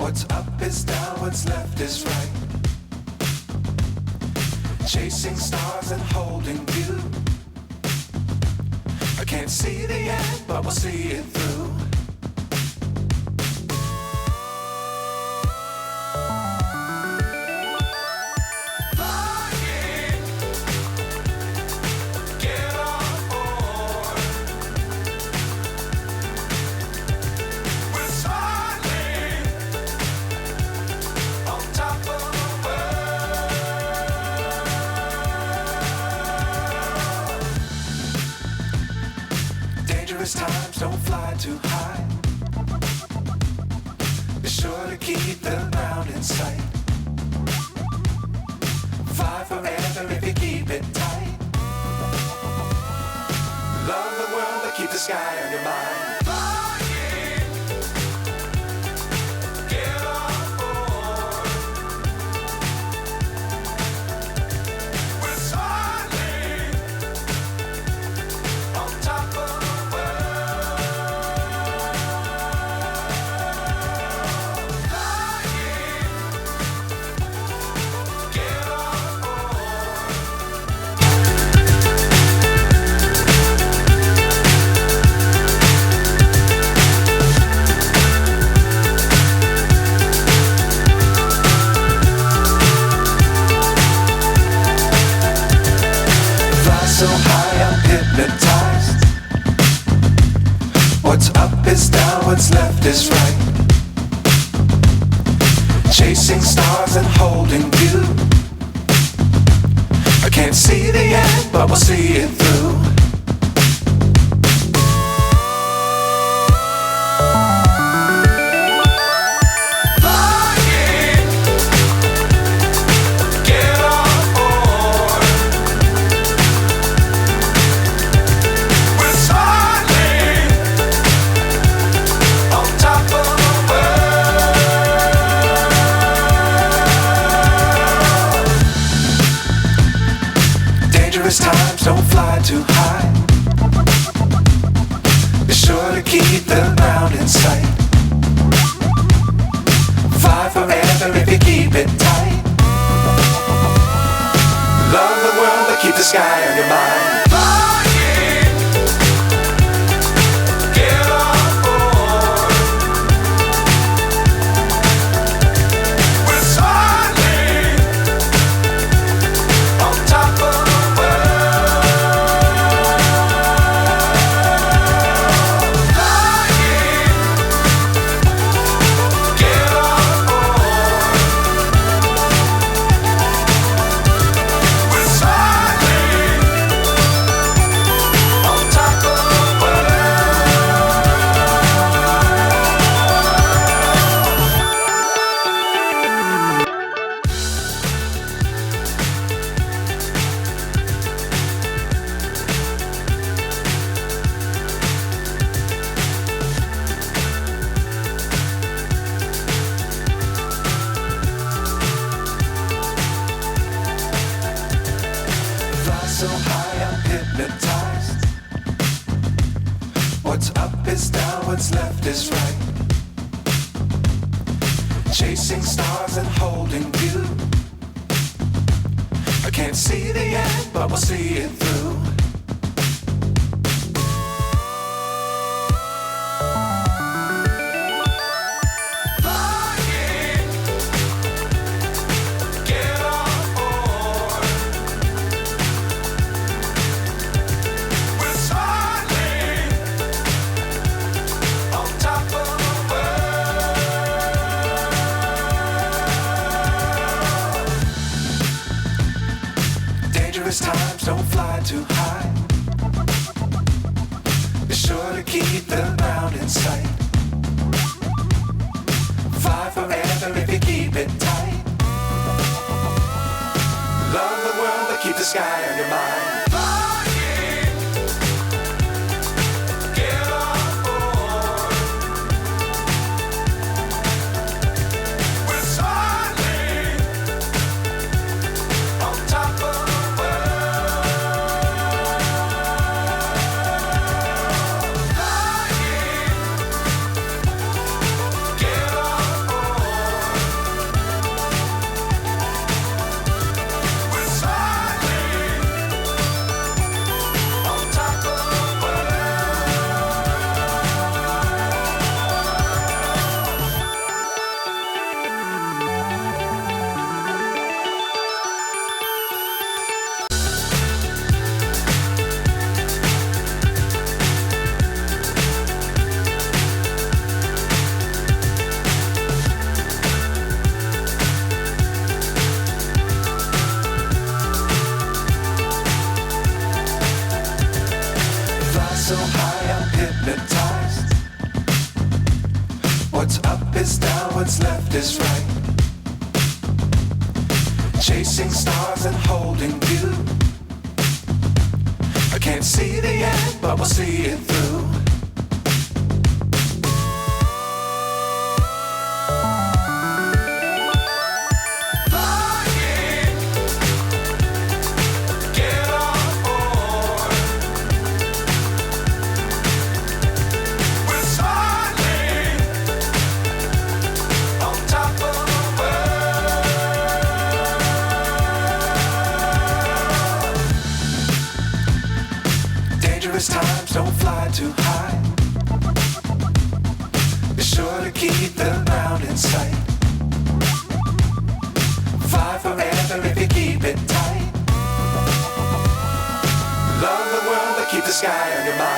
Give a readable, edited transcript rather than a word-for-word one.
What's up is down, what's left is right. Chasing stars and holding you. I can't see the end, but we'll see it through. Times don't fly too high. Be sure to keep the ground in sight. Fly forever if you keep it tight. Love the world but keep the sky on your mind. So high I'm hypnotized. What's up is down, what's left is right. Chasing stars and holding you. I can't see the end, but we'll see it through. Times don't fly too high. Be sure to keep the ground in sight. Fly forever if you keep it tight. Love the world but keep the sky on your mind. So high I'm hypnotized. What's up is down, what's left is right. Chasing stars and holding you. I can't see the end, but we'll see it through. Times don't fly too high. Be sure to keep the ground in sight. Fly forever if you keep it tight. Love the world but keep the sky on your mind. just right. Chasing stars and holding you. I can't see the end, but we'll see it through. Times don't fly too high. Be sure to keep the ground in sight. Fly forever if you keep it tight. Love the world, but keep the sky on your mind.